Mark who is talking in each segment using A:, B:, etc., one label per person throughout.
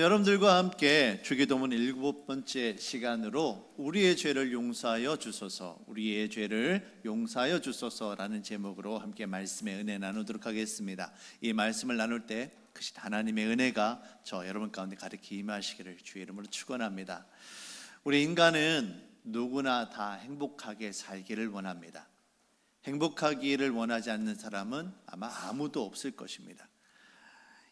A: 여러분들과 함께 주기도문 7번째 시간으로 우리의 죄를 용서하여 주소서, 우리의 죄를 용서하여 주소서라는 제목으로 함께 말씀의 은혜 나누도록 하겠습니다. 이 말씀을 나눌 때 크신 하나님의 은혜가 저 여러분 가운데 가득히 임하시기를 주의 이름으로 축원합니다. 우리 인간은 누구나 다 행복하게 살기를 원합니다. 행복하기를 원하지 않는 사람은 아마 아무도 없을 것입니다.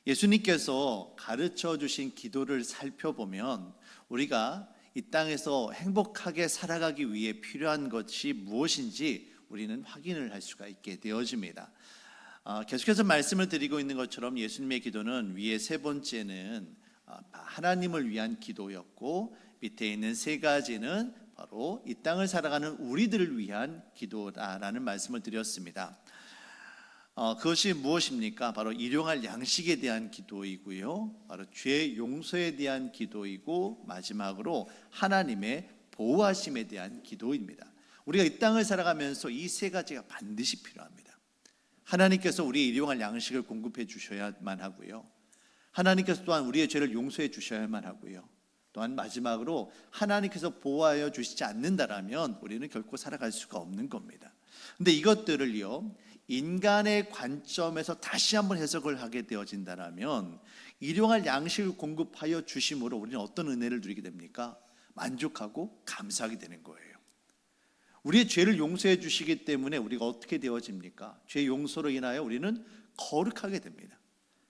A: 예수님께서 가르쳐 주신 기도를 살펴보면 우리가 이 땅에서 행복하게 살아가기 위해 필요한 것이 무엇인지 우리는 확인을 할 수가 있게 되어집니다. 계속해서 말씀을 드리고 있는 것처럼 예수님의 기도는 위에 세 번째는 하나님을 위한 기도였고, 밑에 있는 세 가지는 바로 이 땅을 살아가는 우리들을 위한 기도다라는 말씀을 드렸습니다. 그것이 무엇입니까? 바로 일용할 양식에 대한 기도이고요, 바로 죄 용서에 대한 기도이고, 마지막으로 하나님의 보호하심에 대한 기도입니다. 우리가 이 땅을 살아가면서 이 세 가지가 반드시 필요합니다. 하나님께서 우리의 일용할 양식을 공급해 주셔야만 하고요, 하나님께서 또한 우리의 죄를 용서해 주셔야만 하고요, 또한 마지막으로 하나님께서 보호하여 주시지 않는다라면 우리는 결코 살아갈 수가 없는 겁니다. 근데 이것들을요, 인간의 관점에서 다시 한번 해석을 하게 되어진다면 일용할 양식을 공급하여 주심으로 우리는 어떤 은혜를 누리게 됩니까? 만족하고 감사하게 되는 거예요. 우리의 죄를 용서해 주시기 때문에 우리가 어떻게 되어집니까? 죄 용서로 인하여 우리는 거룩하게 됩니다.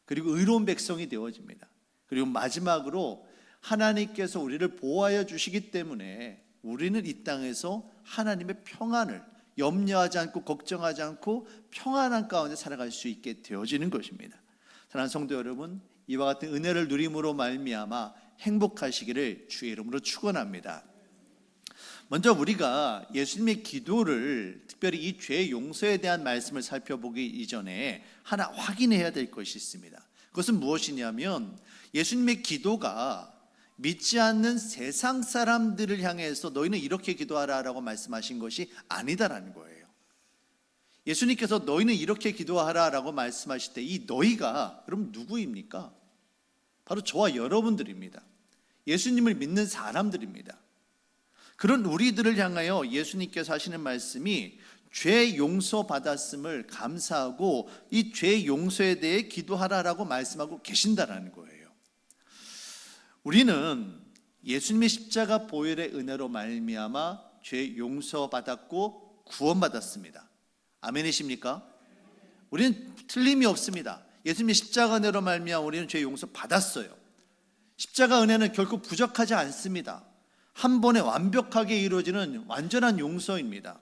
A: 그리고 의로운 백성이 되어집니다. 그리고 마지막으로 하나님께서 우리를 보호하여 주시기 때문에 우리는 이 땅에서 하나님의 평안을 염려하지 않고 걱정하지 않고 평안한 가운데 살아갈 수 있게 되어지는 것입니다. 사랑하는 성도 여러분, 이와 같은 은혜를 누림으로 말미암아 행복하시기를 주의 이름으로 축원합니다. 먼저 우리가 예수님의 기도를, 특별히 이 죄 용서에 대한 말씀을 살펴보기 이전에 하나 확인해야 될 것이 있습니다. 그것은 무엇이냐면 예수님의 기도가 믿지 않는 세상 사람들을 향해서 너희는 이렇게 기도하라라고 말씀하신 것이 아니다라는 거예요. 예수님께서 너희는 이렇게 기도하라라고 말씀하실 때 이 너희가 그럼 누구입니까? 바로 저와 여러분들입니다. 예수님을 믿는 사람들입니다. 그런 우리들을 향하여 예수님께서 하시는 말씀이 죄 용서 받았음을 감사하고 이 죄 용서에 대해 기도하라라고 말씀하고 계신다라는 거예요. 우리는 예수님의 십자가 보혈의 은혜로 말미암아 죄 용서받았고 구원받았습니다. 아멘이십니까? 우리는 틀림이 없습니다. 예수님의 십자가 은혜로 말미암아 우리는 죄 용서받았어요. 십자가 은혜는 결코 부족하지 않습니다. 한 번에 완벽하게 이루어지는 완전한 용서입니다.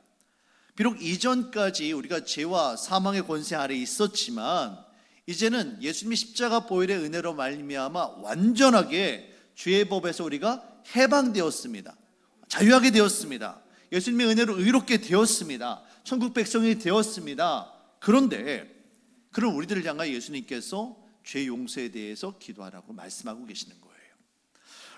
A: 비록 이전까지 우리가 죄와 사망의 권세 아래 있었지만 이제는 예수님의 십자가 보혈의 은혜로 말미암아 완전하게 죄의 법에서 우리가 해방되었습니다. 자유하게 되었습니다. 예수님의 은혜로 의롭게 되었습니다. 천국 백성이 되었습니다. 그런데 그런 우리들을 향하여 예수님께서 죄 용서에 대해서 기도하라고 말씀하고 계시는 거예요.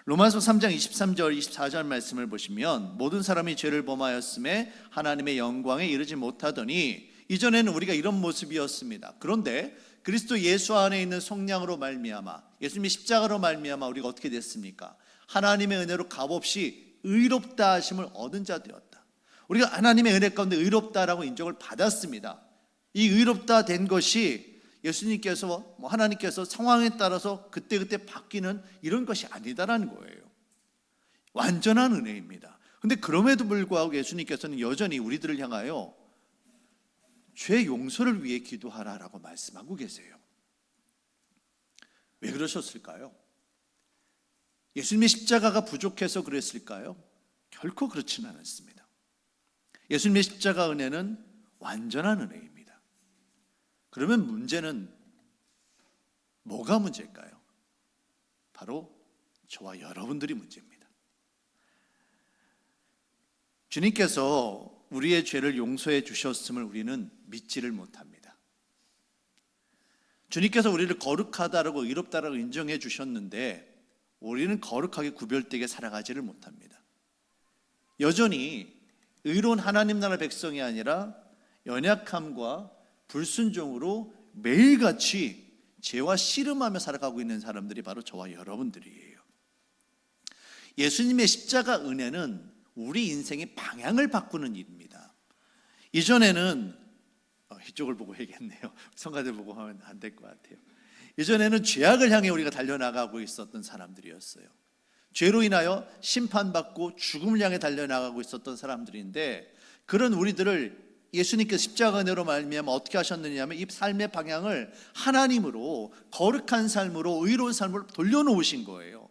A: 로마서 3장 23절 24절 말씀을 보시면 모든 사람이 죄를 범하였음에 하나님의 영광에 이르지 못하더니 이전에는 우리가 이런 모습이었습니다. 그런데 그리스도 예수 안에 있는 속량으로 말미암아 예수님의 십자가로 말미암아 우리가 어떻게 됐습니까? 하나님의 은혜로 값없이 의롭다 하심을 얻은 자 되었다. 우리가 하나님의 은혜 가운데 의롭다라고 인정을 받았습니다. 이 의롭다 된 것이 예수님께서 하나님께서 상황에 따라서 그때그때 바뀌는 이런 것이 아니다라는 거예요. 완전한 은혜입니다. 그런데 그럼에도 불구하고 예수님께서는 여전히 우리들을 향하여 죄 용서를 위해 기도하라라고 말씀하고 계세요. 왜 그러셨을까요? 예수님의 십자가가 부족해서 그랬을까요? 결코 그렇지는 않았습니다. 예수님의 십자가 은혜는 완전한 은혜입니다. 그러면 문제는 뭐가 문제일까요? 바로 저와 여러분들이 문제입니다. 주님께서 우리의 죄를 용서해 주셨음을 우리는 믿지를 못합니다. 주님께서 우리를 거룩하다라고 의롭다라고 인정해 주셨는데 우리는 거룩하게 구별되게 살아가지를 못합니다. 여전히 의로운 하나님 나라 백성이 아니라 연약함과 불순종으로 매일같이 죄와 씨름하며 살아가고 있는 사람들이 바로 저와 여러분들이에요. 예수님의 십자가 은혜는 우리 인생의 방향을 바꾸는 일입니다. 이전에는 이쪽을 보고 해야겠네요. 성가대 보고 하면 안 될 것 같아요. 이전에는 죄악을 향해 우리가 달려나가고 있었던 사람들이었어요. 죄로 인하여 심판받고 죽음을 향해 달려나가고 있었던 사람들인데, 그런 우리들을 예수님께서 십자가 은혜로 말미암아 어떻게 하셨느냐 하면 이 삶의 방향을 하나님으로, 거룩한 삶으로, 의로운 삶으로 돌려놓으신 거예요.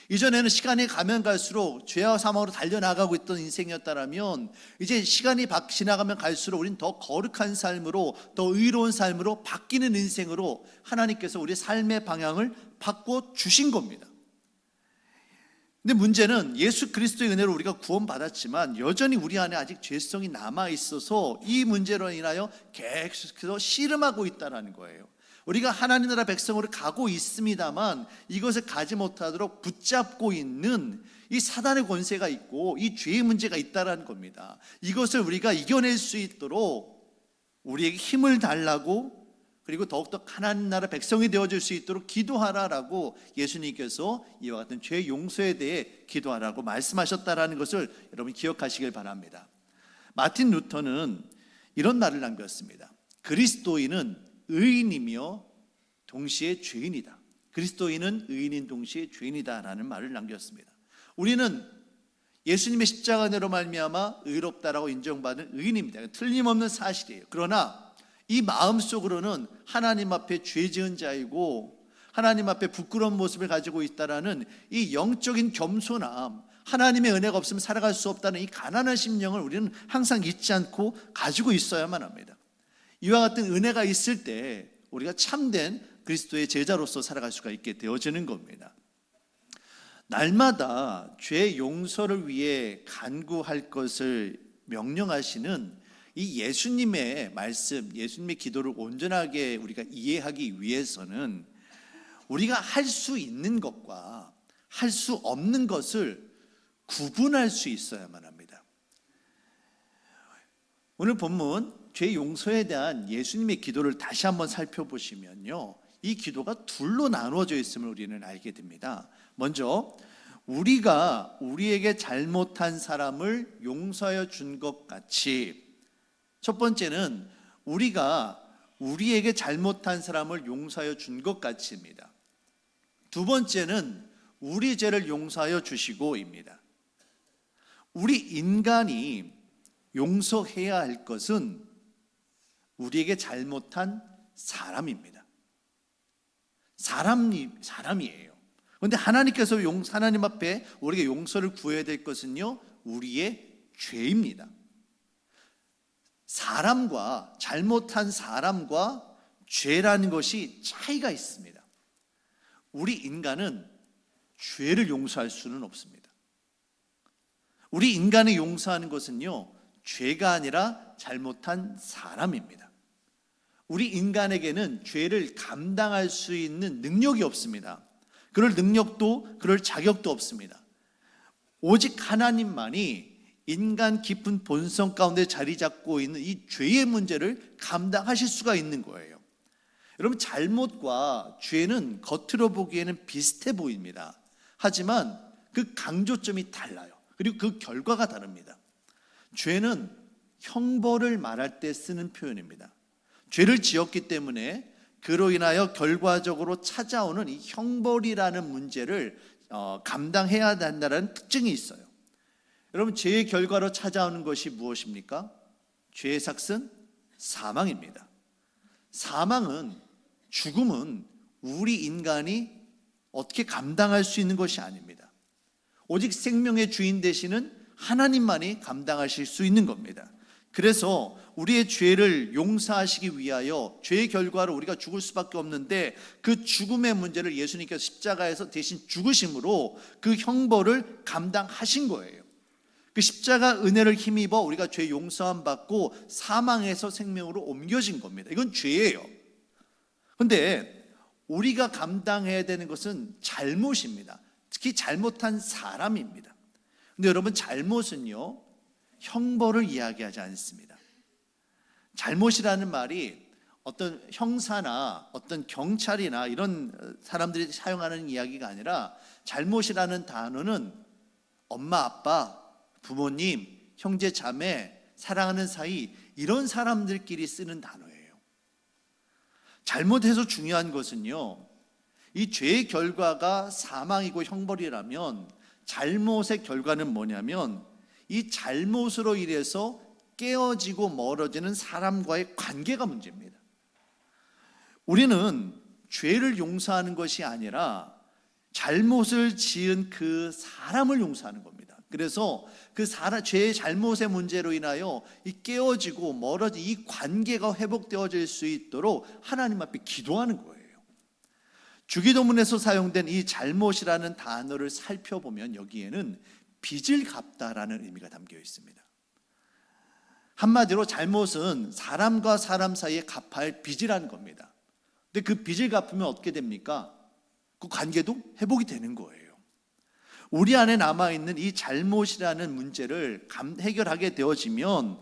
A: 이전에는 시간이 가면 갈수록 죄와 사망으로 달려나가고 있던 인생이었다면, 이제 시간이 지나가면 갈수록 우리는 더 거룩한 삶으로, 더 의로운 삶으로 바뀌는 인생으로 하나님께서 우리 삶의 방향을 바꿔주신 겁니다. 근데 문제는 예수 그리스도의 은혜로 우리가 구원받았지만 여전히 우리 안에 아직 죄성이 남아있어서 이 문제로 인하여 계속해서 씨름하고 있다는 거예요. 우리가 하나님 나라 백성으로 가고 있습니다만 이것을 가지 못하도록 붙잡고 있는 이 사단의 권세가 있고 이 죄의 문제가 있다는 겁니다. 이것을 우리가 이겨낼 수 있도록 우리에게 힘을 달라고, 그리고 더욱더 하나님 나라 백성이 되어줄 수 있도록 기도하라라고 예수님께서 이와 같은 죄 용서에 대해 기도하라고 말씀하셨다라는 것을 여러분 기억하시길 바랍니다. 마틴 루터는 이런 말을 남겼습니다. 그리스도인은 의인이며 동시에 죄인이다. 그리스도인은 의인인 동시에 죄인이다라는 말을 남겼습니다. 우리는 예수님의 십자가 은혜로 말미암아 의롭다라고 인정받은 의인입니다. 틀림없는 사실이에요. 그러나 이 마음속으로는 하나님 앞에 죄 지은 자이고 하나님 앞에 부끄러운 모습을 가지고 있다라는 이 영적인 겸손함, 하나님의 은혜가 없으면 살아갈 수 없다는 이 가난한 심령을 우리는 항상 잊지 않고 가지고 있어야만 합니다. 이와 같은 은혜가 있을 때 우리가 참된 그리스도의 제자로서 살아갈 수가 있게 되어지는 겁니다. 날마다 죄 용서를 위해 간구할 것을 명령하시는 이 예수님의 말씀, 예수님의 기도를 온전하게 우리가 이해하기 위해서는 우리가 할 수 있는 것과 할 수 없는 것을 구분할 수 있어야만 합니다. 오늘 본문 죄 용서에 대한 예수님의 기도를 다시 한번 살펴보시면요, 이 기도가 둘로 나누어져 있음을 우리는 알게 됩니다. 먼저 우리가 우리에게 잘못한 사람을 용서하여 준 것 같이, 첫 번째는 우리가 우리에게 잘못한 사람을 용서하여 준 것 같이입니다. 두 번째는 우리 죄를 용서하여 주시고입니다. 우리 인간이 용서해야 할 것은 우리에게 잘못한 사람입니다. 사람이에요. 그런데 하나님께서 하나님 앞에 우리에게 용서를 구해야 될 것은요, 우리의 죄입니다. 사람과, 잘못한 사람과 죄라는 것이 차이가 있습니다. 우리 인간은 죄를 용서할 수는 없습니다. 우리 인간을 용서하는 것은요, 죄가 아니라 잘못한 사람입니다. 우리 인간에게는 죄를 감당할 수 있는 능력이 없습니다. 그럴 능력도, 그럴 자격도 없습니다. 오직 하나님만이 인간 깊은 본성 가운데 자리 잡고 있는 이 죄의 문제를 감당하실 수가 있는 거예요. 여러분, 잘못과 죄는 겉으로 보기에는 비슷해 보입니다. 하지만 그 강조점이 달라요. 그리고 그 결과가 다릅니다. 죄는 형벌을 말할 때 쓰는 표현입니다. 죄를 지었기 때문에 그로 인하여 결과적으로 찾아오는 이 형벌이라는 문제를 감당해야 한다는 특징이 있어요. 여러분, 죄의 결과로 찾아오는 것이 무엇입니까? 죄의 삭은 사망입니다. 사망은, 죽음은 우리 인간이 어떻게 감당할 수 있는 것이 아닙니다. 오직 생명의 주인 되시는 하나님만이 감당하실 수 있는 겁니다. 그래서 우리의 죄를 용서하시기 위하여 죄의 결과로 우리가 죽을 수밖에 없는데, 그 죽음의 문제를 예수님께서 십자가에서 대신 죽으심으로 그 형벌을 감당하신 거예요. 그 십자가 은혜를 힘입어 우리가 죄 용서함 받고 사망에서 생명으로 옮겨진 겁니다. 이건 죄예요. 그런데 우리가 감당해야 되는 것은 잘못입니다. 특히 잘못한 사람입니다. 근데 여러분, 잘못은요, 형벌을 이야기하지 않습니다. 잘못이라는 말이 어떤 형사나 어떤 경찰이나 이런 사람들이 사용하는 이야기가 아니라 잘못이라는 단어는 엄마, 아빠, 부모님, 형제, 자매, 사랑하는 사이 이런 사람들끼리 쓰는 단어예요. 잘못해서 중요한 것은요, 이 죄의 결과가 사망이고 형벌이라면 잘못의 결과는 뭐냐면 이 잘못으로 인해서 깨어지고 멀어지는 사람과의 관계가 문제입니다. 우리는 죄를 용서하는 것이 아니라 잘못을 지은 그 사람을 용서하는 겁니다. 그래서 그 죄의 잘못의 문제로 인하여 이 깨어지고 멀어진 이 관계가 회복되어질 수 있도록 하나님 앞에 기도하는 거예요. 주기도문에서 사용된 이 잘못이라는 단어를 살펴보면 여기에는 빚을 갚다라는 의미가 담겨 있습니다. 한마디로 잘못은 사람과 사람 사이에 갚아야 할 빚이라는 겁니다. 근데 그 빚을 갚으면 어떻게 됩니까? 그 관계도 회복이 되는 거예요. 우리 안에 남아있는 이 잘못이라는 문제를 해결하게 되어지면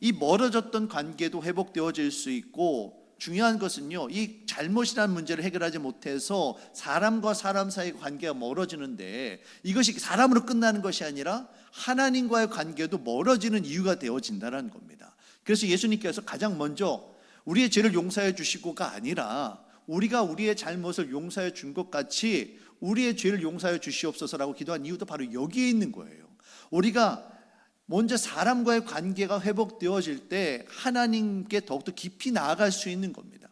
A: 이 멀어졌던 관계도 회복되어질 수 있고, 중요한 것은요, 이 잘못이라는 문제를 해결하지 못해서 사람과 사람 사이의 관계가 멀어지는데 이것이 사람으로 끝나는 것이 아니라 하나님과의 관계도 멀어지는 이유가 되어진다는 겁니다. 그래서 예수님께서 가장 먼저 우리의 죄를 용서해 주시고가 아니라 우리가 우리의 잘못을 용서해 준 것 같이 우리의 죄를 용서해 주시옵소서라고 기도한 이유도 바로 여기에 있는 거예요. 우리가 먼저 사람과의 관계가 회복되어질 때 하나님께 더욱더 깊이 나아갈 수 있는 겁니다.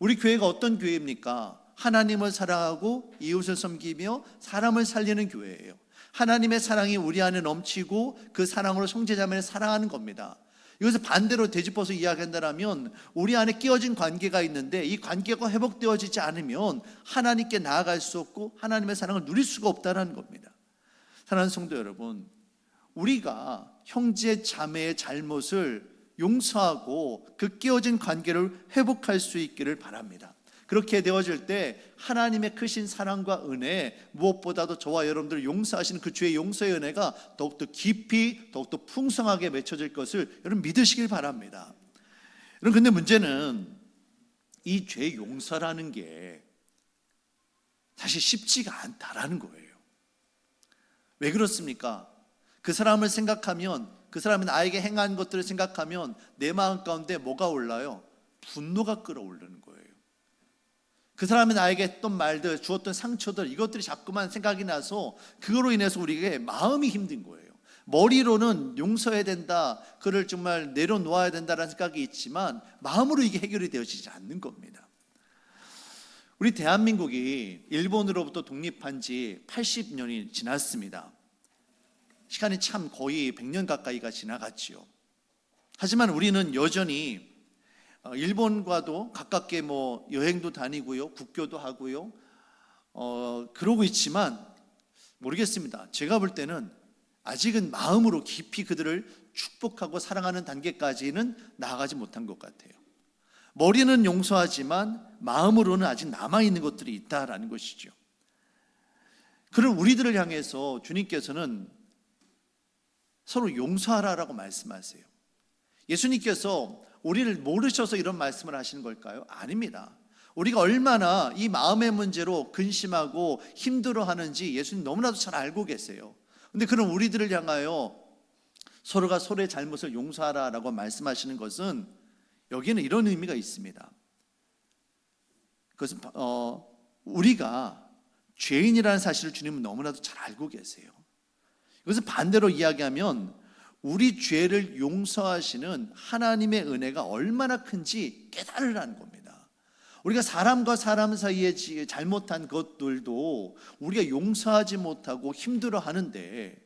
A: 우리 교회가 어떤 교회입니까? 하나님을 사랑하고 이웃을 섬기며 사람을 살리는 교회예요. 하나님의 사랑이 우리 안에 넘치고 그 사랑으로 형제자매를 사랑하는 겁니다. 이것을 반대로 되짚어서 이야기한다면 우리 안에 끼어진 관계가 있는데 이 관계가 회복되어지지 않으면 하나님께 나아갈 수 없고 하나님의 사랑을 누릴 수가 없다는 겁니다. 사랑하는 성도 여러분, 우리가 형제 자매의 잘못을 용서하고 그 깨어진 관계를 회복할 수 있기를 바랍니다. 그렇게 되어질 때 하나님의 크신 사랑과 은혜, 무엇보다도 저와 여러분들을 용서하시는 그 주의 용서의 은혜가 더욱더 깊이 더욱더 풍성하게 맺혀질 것을 여러분 믿으시길 바랍니다. 여러분, 근데 문제는 이 죄 용서라는 게 사실 쉽지가 않다라는 거예요. 왜 그렇습니까? 그 사람을 생각하면, 그 사람이 나에게 행한 것들을 생각하면 내 마음 가운데 뭐가 올라요? 분노가 끌어오르는 거예요. 그 사람이 나에게 했던 말들, 주었던 상처들, 이것들이 자꾸만 생각이 나서 그거로 인해서 우리에게 마음이 힘든 거예요. 머리로는 용서해야 된다, 그를 정말 내려놓아야 된다라는 생각이 있지만 마음으로 이게 해결이 되어지지 않는 겁니다. 우리 대한민국이 일본으로부터 독립한 지 80년이 지났습니다. 시간이 참 거의 100년 가까이가 지나갔지요. 하지만 우리는 여전히 일본과도 가깝게 여행도 다니고요, 국교도 하고요, 그러고 있지만 모르겠습니다. 제가 볼 때는 아직은 마음으로 깊이 그들을 축복하고 사랑하는 단계까지는 나아가지 못한 것 같아요. 머리는 용서하지만 마음으로는 아직 남아있는 것들이 있다라는 것이죠. 그런 우리들을 향해서 주님께서는 서로 용서하라라고 말씀하세요. 예수님께서 우리를 모르셔서 이런 말씀을 하시는 걸까요? 아닙니다. 우리가 얼마나 이 마음의 문제로 근심하고 힘들어하는지 예수님 너무나도 잘 알고 계세요. 그런데 그런 우리들을 향하여 서로가 서로의 잘못을 용서하라라고 말씀하시는 것은 여기에는 이런 의미가 있습니다. 그것은 우리가 죄인이라는 사실을 주님은 너무나도 잘 알고 계세요. 이것을 반대로 이야기하면 우리 죄를 용서하시는 하나님의 은혜가 얼마나 큰지 깨달으라는 겁니다. 우리가 사람과 사람 사이에 잘못한 것들도 우리가 용서하지 못하고 힘들어하는데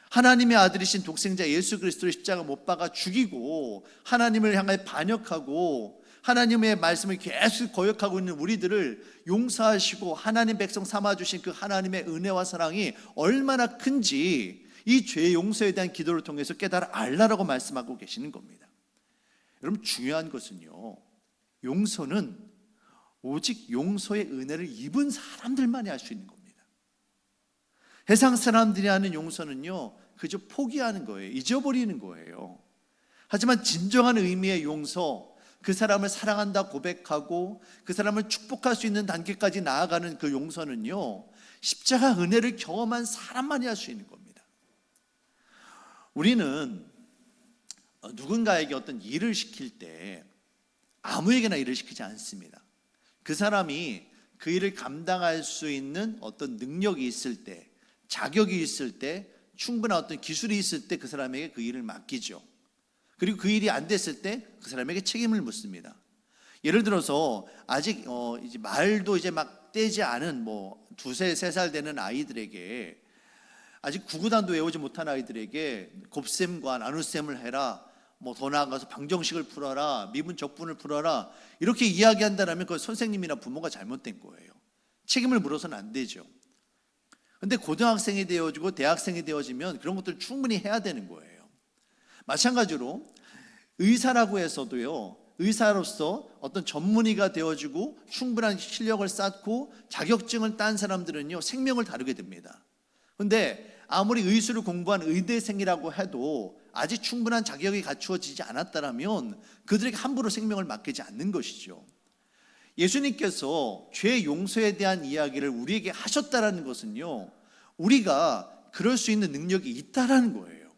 A: 하나님의 아들이신 독생자 예수 그리스도를 십자가 못 박아 죽이고 하나님을 향해 반역하고 하나님의 말씀을 계속 거역하고 있는 우리들을 용서하시고 하나님 백성 삼아주신 그 하나님의 은혜와 사랑이 얼마나 큰지 이 죄 용서에 대한 기도를 통해서 깨달아 알라라고 말씀하고 계시는 겁니다. 여러분, 중요한 것은요, 용서는 오직 용서의 은혜를 입은 사람들만이 할 수 있는 겁니다. 세상 사람들이 하는 용서는요, 그저 포기하는 거예요. 잊어버리는 거예요. 하지만 진정한 의미의 용서, 그 사람을 사랑한다 고백하고 그 사람을 축복할 수 있는 단계까지 나아가는 그 용서는요, 십자가 은혜를 경험한 사람만이 할 수 있는 겁니다. 우리는 누군가에게 어떤 일을 시킬 때 아무에게나 일을 시키지 않습니다. 그 사람이 그 일을 감당할 수 있는 어떤 능력이 있을 때, 자격이 있을 때, 충분한 어떤 기술이 있을 때 그 사람에게 그 일을 맡기죠. 그리고 그 일이 안 됐을 때 그 사람에게 책임을 묻습니다. 예를 들어서 아직 이제 말도 이제 막 떼지 않은 두세 세 살 되는 아이들에게, 아직 구구단도 외우지 못한 아이들에게 곱셈과 나눗셈을 해라, 더 나아가서 방정식을 풀어라, 미분 적분을 풀어라, 이렇게 이야기한다면 그 선생님이나 부모가 잘못된 거예요. 책임을 물어서는 안 되죠. 근데 고등학생이 되어지고 대학생이 되어지면 그런 것들을 충분히 해야 되는 거예요. 마찬가지로 의사라고 해서도요, 의사로서 어떤 전문의가 되어지고 충분한 실력을 쌓고 자격증을 딴 사람들은요, 생명을 다루게 됩니다. 근데 아무리 의술을 공부한 의대생이라고 해도 아직 충분한 자격이 갖추어지지 않았다면 그들에게 함부로 생명을 맡기지 않는 것이죠. 예수님께서 죄 용서에 대한 이야기를 우리에게 하셨다라는 것은요, 우리가 그럴 수 있는 능력이 있다라는 거예요.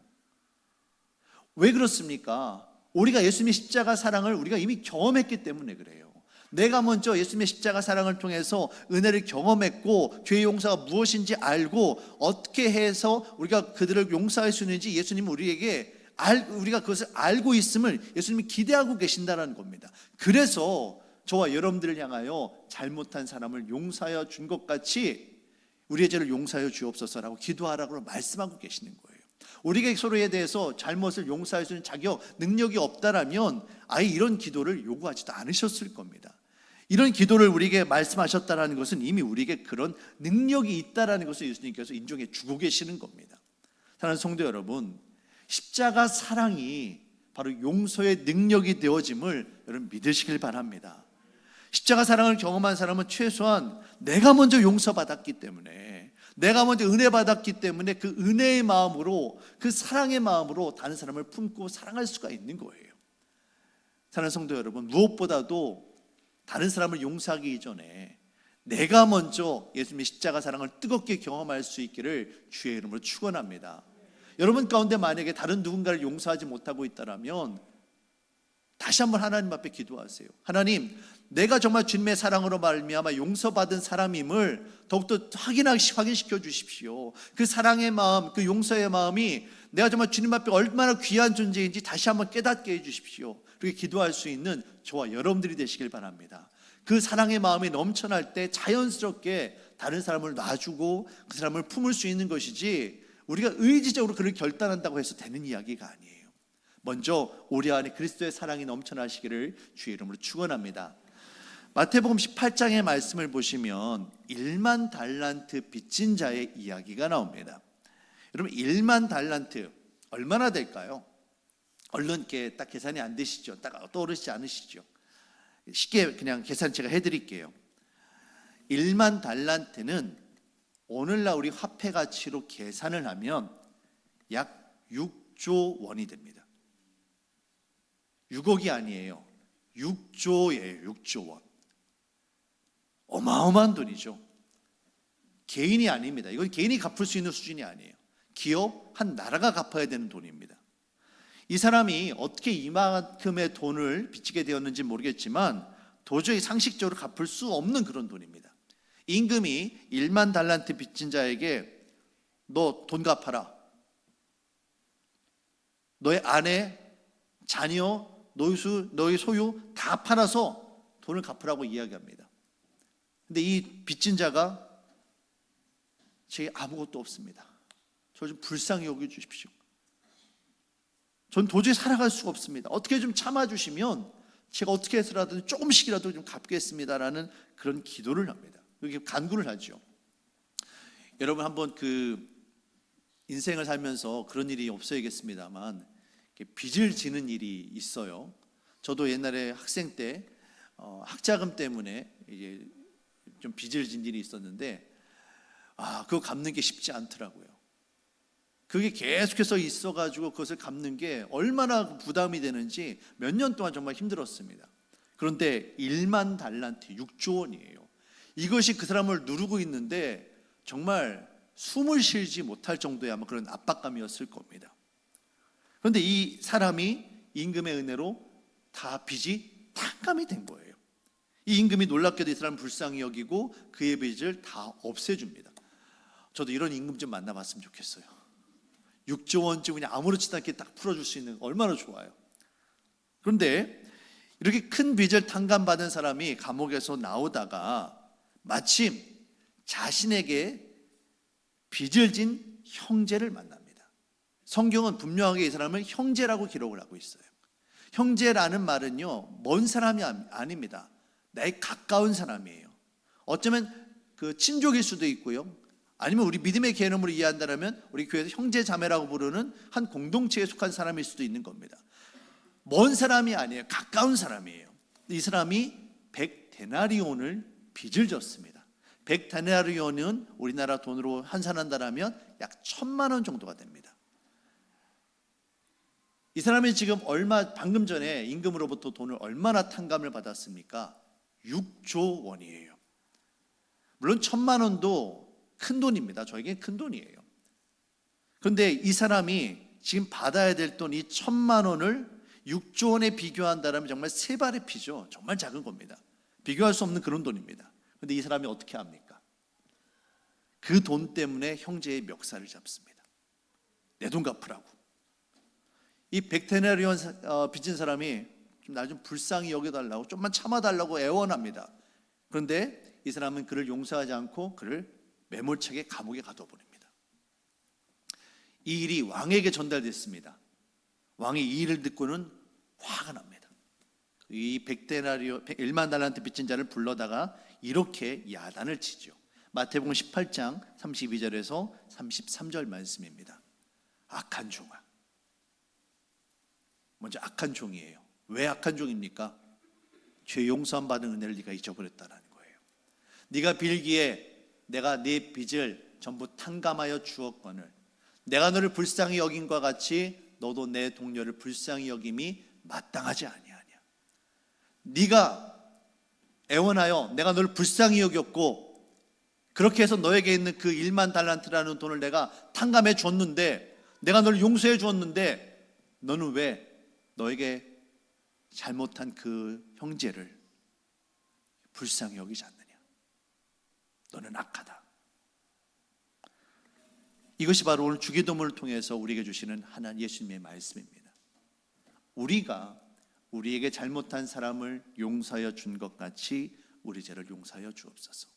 A: 왜 그렇습니까? 우리가 예수님의 십자가 사랑을 우리가 이미 경험했기 때문에 그래요. 내가 먼저 예수님의 십자가 사랑을 통해서 은혜를 경험했고 죄 용서가 무엇인지 알고 어떻게 해서 우리가 그들을 용서할 수 있는지 예수님은 우리가 그것을 알고 있음을 예수님이 기대하고 계신다는 겁니다. 그래서 저와 여러분들을 향하여 잘못한 사람을 용서하여 준 것 같이 우리의 죄를 용서하여 주옵소서라고 기도하라고 말씀하고 계시는 거예요. 우리에게 서로에 대해서 잘못을 용서할 수 있는 자격, 능력이 없다라면 아예 이런 기도를 요구하지도 않으셨을 겁니다. 이런 기도를 우리에게 말씀하셨다는 것은 이미 우리에게 그런 능력이 있다는 것을 예수님께서 인정해 주고 계시는 겁니다. 사랑하는 성도 여러분, 십자가 사랑이 바로 용서의 능력이 되어짐을 여러분 믿으시길 바랍니다. 십자가 사랑을 경험한 사람은 최소한 내가 먼저 용서받았기 때문에, 내가 먼저 은혜 받았기 때문에 그 은혜의 마음으로, 그 사랑의 마음으로 다른 사람을 품고 사랑할 수가 있는 거예요. 사랑하는 성도 여러분, 무엇보다도 다른 사람을 용서하기 이전에 내가 먼저 예수님의 십자가 사랑을 뜨겁게 경험할 수 있기를 주의 이름으로 축원합니다. 여러분 가운데 만약에 다른 누군가를 용서하지 못하고 있다면 다시 한번 하나님 앞에 기도하세요. 하나님, 내가 정말 주님의 사랑으로 말미암아 용서받은 사람임을 더욱더 확인시켜 주십시오. 그 사랑의 마음, 그 용서의 마음이 내가 정말 주님 앞에 얼마나 귀한 존재인지 다시 한번 깨닫게 해주십시오. 그렇게 기도할 수 있는 저와 여러분들이 되시길 바랍니다. 그 사랑의 마음이 넘쳐날 때 자연스럽게 다른 사람을 놔주고 그 사람을 품을 수 있는 것이지, 우리가 의지적으로 그를 결단한다고 해서 되는 이야기가 아니에요. 먼저 우리 안에 그리스도의 사랑이 넘쳐나시기를 주의 이름으로 축원합니다. 마태복음 18장의 말씀을 보시면 1만 달란트 빚진 자의 이야기가 나옵니다. 여러분, 1만 달란트 얼마나 될까요? 얼른 이렇게 딱 계산이 안 되시죠? 딱 떠오르시지 않으시죠? 쉽게 그냥 계산 제가 해드릴게요. 1만 달란트는 오늘날 우리 화폐 가치로 계산을 하면 약 6조 원이 됩니다. 6억이 아니에요. 6조예요. 6조 원. 어마어마한 돈이죠. 개인이 아닙니다. 이건 개인이 갚을 수 있는 수준이 아니에요. 기업, 한 나라가 갚아야 되는 돈입니다. 이 사람이 어떻게 이만큼의 돈을 빚지게 되었는지 모르겠지만 도저히 상식적으로 갚을 수 없는 그런 돈입니다. 임금이 1만 달란트 빚진 자에게 너 돈 갚아라. 너의 아내, 자녀, 너의 소유 다 팔아서 돈을 갚으라고 이야기합니다. 근데 이 빚진 자가 제게 아무것도 없습니다. 저 좀 불쌍히 여겨주십시오. 전 도저히 살아갈 수가 없습니다. 어떻게 좀 참아주시면 제가 어떻게 해서라도 조금씩이라도 좀 갚겠습니다라는 그런 기도를 합니다. 이렇게 간구를 하죠. 여러분 한번 그 인생을 살면서 그런 일이 없어야겠습니다만 빚을 지는 일이 있어요. 저도 옛날에 학생 때 학자금 때문에 이제 좀 빚을 진 일이 있었는데 그거 갚는 게 쉽지 않더라고요. 그게 계속해서 있어가지고 그것을 갚는 게 얼마나 부담이 되는지 몇 년 동안 정말 힘들었습니다. 그런데 1만 달란트, 6조 원이에요. 이것이 그 사람을 누르고 있는데 정말 숨을 쉬지 못할 정도의 아마 그런 압박감이었을 겁니다. 그런데 이 사람이 임금의 은혜로 다 빚이 탕감이 된 거예요. 이 임금이 놀랍게도 이 사람을 불쌍히 여기고 그의 빚을 다 없애줍니다. 저도 이런 임금 좀 만나봤으면 좋겠어요. 6조 원쯤 그냥 아무렇지도 않게 딱 풀어줄 수 있는, 얼마나 좋아요. 그런데 이렇게 큰 빚을 탕감받은 사람이 감옥에서 나오다가 마침 자신에게 빚을 진 형제를 만납니다. 성경은 분명하게 이 사람을 형제라고 기록을 하고 있어요. 형제라는 말은요, 먼 사람이 아닙니다. 나의 가까운 사람이에요. 어쩌면 그 친족일 수도 있고요, 아니면 우리 믿음의 개념으로 이해한다면 우리 교회에서 형제 자매라고 부르는 한 공동체에 속한 사람일 수도 있는 겁니다. 먼 사람이 아니에요. 가까운 사람이에요. 이 사람이 100데나리온을 빚을 졌습니다. 100데나리온은 우리나라 돈으로 환산한다면 약 1,000만 원 정도가 됩니다. 이 사람이 지금 방금 전에 임금으로부터 돈을 얼마나 탕감을 받았습니까? 6조 원이에요. 물론 1,000만 원도 큰 돈입니다. 저에게는 큰 돈이에요. 그런데 이 사람이 지금 받아야 될 돈 이 1,000만 원을 6조 원에 비교한다면 정말 세 발의 피죠. 정말 작은 겁니다. 비교할 수 없는 그런 돈입니다. 그런데 이 사람이 어떻게 합니까? 그 돈 때문에 형제의 멱살을 잡습니다. 내 돈 갚으라고. 이 100데나리온 빚진 사람이 나 좀 불쌍히 여겨달라고, 좀만 참아달라고 애원합니다. 그런데 이 사람은 그를 용서하지 않고 그를 매몰차게 감옥에 가둬버립니다. 이 일이 왕에게 전달됐습니다. 왕이 이 일을 듣고는 화가 납니다. 이 1만 달란트 빚진 자를 불러다가 이렇게 야단을 치죠. 마태복음 18장 32절에서 33절 말씀입니다. 악한 종아. 먼저 악한 종이에요. 왜 악한 종입니까? 죄 용서함 받은 은혜를 네가 잊어버렸다는 거예요. 네가 빌기에 내가 네 빚을 전부 탕감하여 주었거늘 내가 너를 불쌍히 여김과 같이 너도 내 동료를 불쌍히 여김이 마땅하지 아니하냐. 네가 애원하여 내가 너를 불쌍히 여겼고 그렇게 해서 너에게 있는 그 1만 달란트라는 돈을 내가 탕감해 줬는데, 내가 너를 용서해 주었는데 너는 왜 너에게 잘못한 그 형제를 불쌍히 여기지 않느냐. 너는 악하다. 이것이 바로 오늘 주기도문을 통해서 우리에게 주시는 하나님 예수님의 말씀입니다. 우리가 우리에게 잘못한 사람을 용서하여 준 것 같이 우리 죄를 용서하여 주옵소서.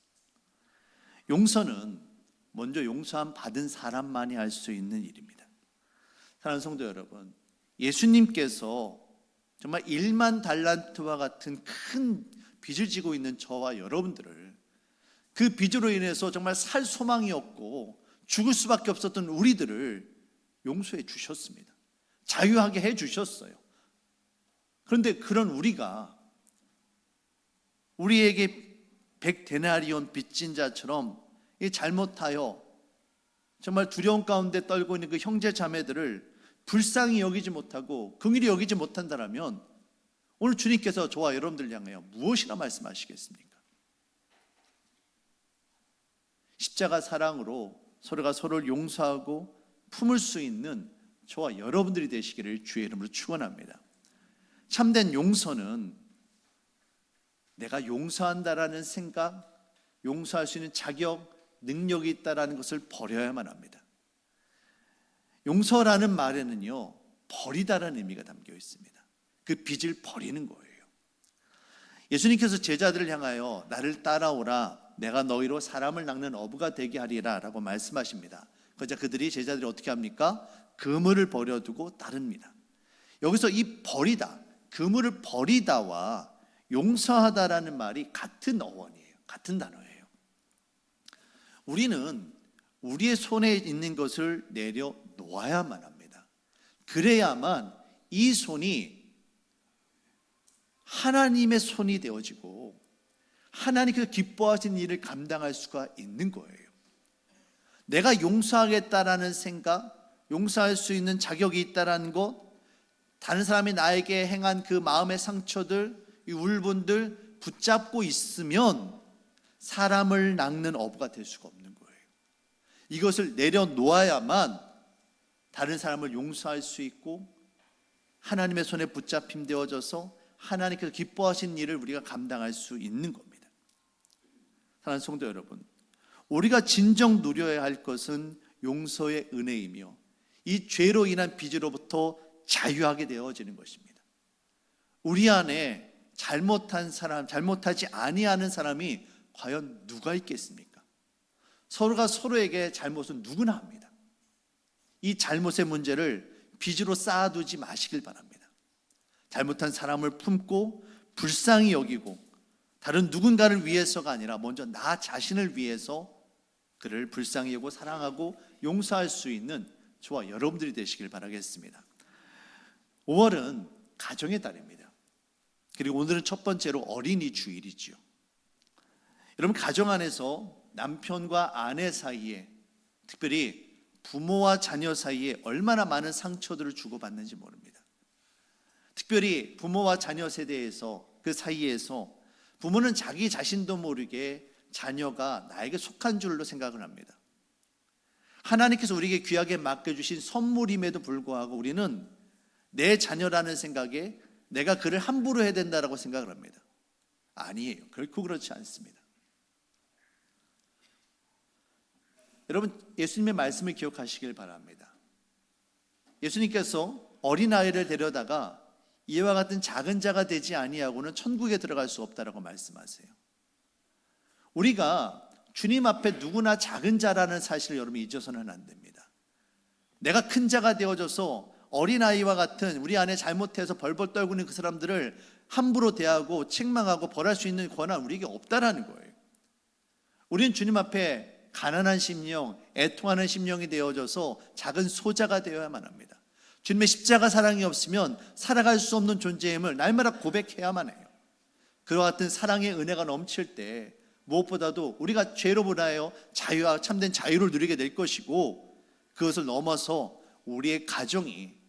A: 용서는 먼저 용서함 받은 사람만이 할 수 있는 일입니다. 사랑하는 성도 여러분, 예수님께서 정말 1만 달란트와 같은 큰 빚을 지고 있는 저와 여러분들을, 그 빚으로 인해서 정말 살 소망이 없고 죽을 수밖에 없었던 우리들을 용서해 주셨습니다. 자유하게 해 주셨어요. 그런데 그런 우리가 우리에게 100데나리온 빚진 자처럼 잘못하여 정말 두려움 가운데 떨고 있는 그 형제 자매들을 불쌍히 여기지 못하고 긍휼히 여기지 못한다면 오늘 주님께서 저와 여러분들 향하여 무엇이라 말씀하시겠습니까? 십자가 사랑으로 서로가 서로를 용서하고 품을 수 있는 저와 여러분들이 되시기를 주의 이름으로 축원합니다. 참된 용서는 내가 용서한다라는 생각, 용서할 수 있는 자격, 능력이 있다라는 것을 버려야만 합니다. 용서라는 말에는요, 버리다라는 의미가 담겨 있습니다. 그 빚을 버리는 거예요. 예수님께서 제자들을 향하여 나를 따라오라, 내가 너희로 사람을 낚는 어부가 되게 하리라 라고 말씀하십니다. 그러자 그들이, 제자들이 어떻게 합니까? 그물을 버려두고 따릅니다. 여기서 이 버리다, 그물을 버리다와 용서하다라는 말이 같은 어원이에요. 같은 단어예요. 우리는 우리의 손에 있는 것을 내려놓아야만 합니다. 그래야만 이 손이 하나님의 손이 되어지고 하나님께서 기뻐하시는 일을 감당할 수가 있는 거예요. 내가 용서하겠다라는 생각, 용서할 수 있는 자격이 있다라는 것, 다른 사람이 나에게 행한 그 마음의 상처들, 이 울분들 붙잡고 있으면 사람을 낚는 어부가 될 수가 없는 거예요. 이것을 내려놓아야만 다른 사람을 용서할 수 있고 하나님의 손에 붙잡힘 되어져서 하나님께서 기뻐하신 일을 우리가 감당할 수 있는 겁니다. 사랑하는 성도 여러분, 우리가 진정 누려야 할 것은 용서의 은혜이며 이 죄로 인한 빚으로부터 자유하게 되어지는 것입니다. 우리 안에 잘못한 사람, 잘못하지 아니하는 사람이 과연 누가 있겠습니까? 서로가 서로에게 잘못은 누구나 합니다. 이 잘못의 문제를 빚으로 쌓아두지 마시길 바랍니다. 잘못한 사람을 품고 불쌍히 여기고 다른 누군가를 위해서가 아니라 먼저 나 자신을 위해서 그를 불쌍히 여기고 사랑하고 용서할 수 있는 저와 여러분들이 되시길 바라겠습니다. 5월은 가정의 달입니다. 그리고 오늘은 첫 번째로 어린이 주일이지요. 여러분, 가정 안에서 남편과 아내 사이에, 특별히 부모와 자녀 사이에 얼마나 많은 상처들을 주고받는지 모릅니다. 특별히 부모와 자녀 세대에서, 그 사이에서 부모는 자기 자신도 모르게 자녀가 나에게 속한 줄로 생각을 합니다. 하나님께서 우리에게 귀하게 맡겨주신 선물임에도 불구하고 우리는 내 자녀라는 생각에 내가 그를 함부로 해야 된다고 생각을 합니다. 아니에요. 결코 그렇지 않습니다. 여러분, 예수님의 말씀을 기억하시길 바랍니다. 예수님께서 어린아이를 데려다가 이와 같은 작은 자가 되지 아니하고는 천국에 들어갈 수 없다라고 말씀하세요. 우리가 주님 앞에 누구나 작은 자라는 사실을 여러분 잊어서는 안 됩니다. 내가 큰 자가 되어져서 어린아이와 같은 우리 안에 잘못해서 벌벌 떨고 있는 그 사람들을 함부로 대하고 책망하고 벌할 수 있는 권한 우리에게 없다라는 거예요. 우리는 주님 앞에 가난한 심령, 애통하는 심령이 되어져서 작은 소자가 되어야만 합니다. 주님의 십자가 사랑이 없으면 살아갈 수 없는 존재임을 날마다 고백해야만 해요. 그와 같은 사랑의 은혜가 넘칠 때 무엇보다도 우리가 죄로부터 하여 자유와 참된 자유를 누리게 될 것이고, 그것을 넘어서 우리의 가정이,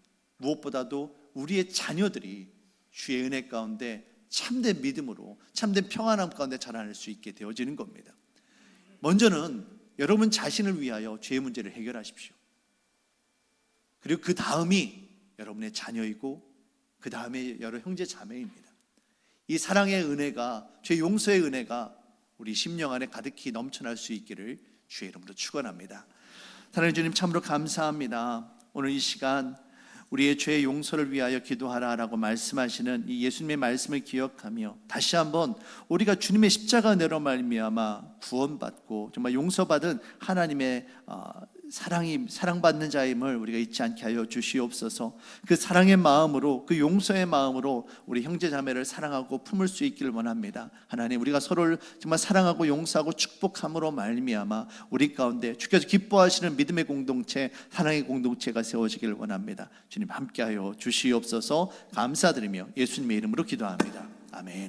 A: 무엇보다도 우리의 자녀들이 주의 은혜 가운데 참된 믿음으로 참된 평안함 가운데 자라날 수 있게 되어지는 겁니다. 먼저는 여러분 자신을 위하여 죄의 문제를 해결하십시오. 그리고 그 다음이 여러분의 자녀이고 그 다음에 여러 형제 자매입니다. 이 사랑의 은혜가, 죄 용서의 은혜가 우리 심령 안에 가득히 넘쳐날 수 있기를 주의 이름으로 축원합니다. 사랑하는 주님, 참으로 감사합니다. 오늘 이 시간 우리의 죄 용서를 위하여 기도하라라고 말씀하시는 이 예수님의 말씀을 기억하며 다시 한번 우리가 주님의 십자가 은혜로 말미암아 구원받고 정말 용서받은 하나님의 사랑받는 자임을 우리가 잊지 않게 하여 주시옵소서. 그 사랑의 마음으로, 그 용서의 마음으로 우리 형제 자매를 사랑하고 품을 수 있기를 원합니다. 하나님, 우리가 서로를 정말 사랑하고 용서하고 축복함으로 말미암아 우리 가운데 주께서 기뻐하시는 믿음의 공동체, 사랑의 공동체가 세워지기를 원합니다. 주님 함께하여 주시옵소서. 감사드리며 예수님의 이름으로 기도합니다. 아멘.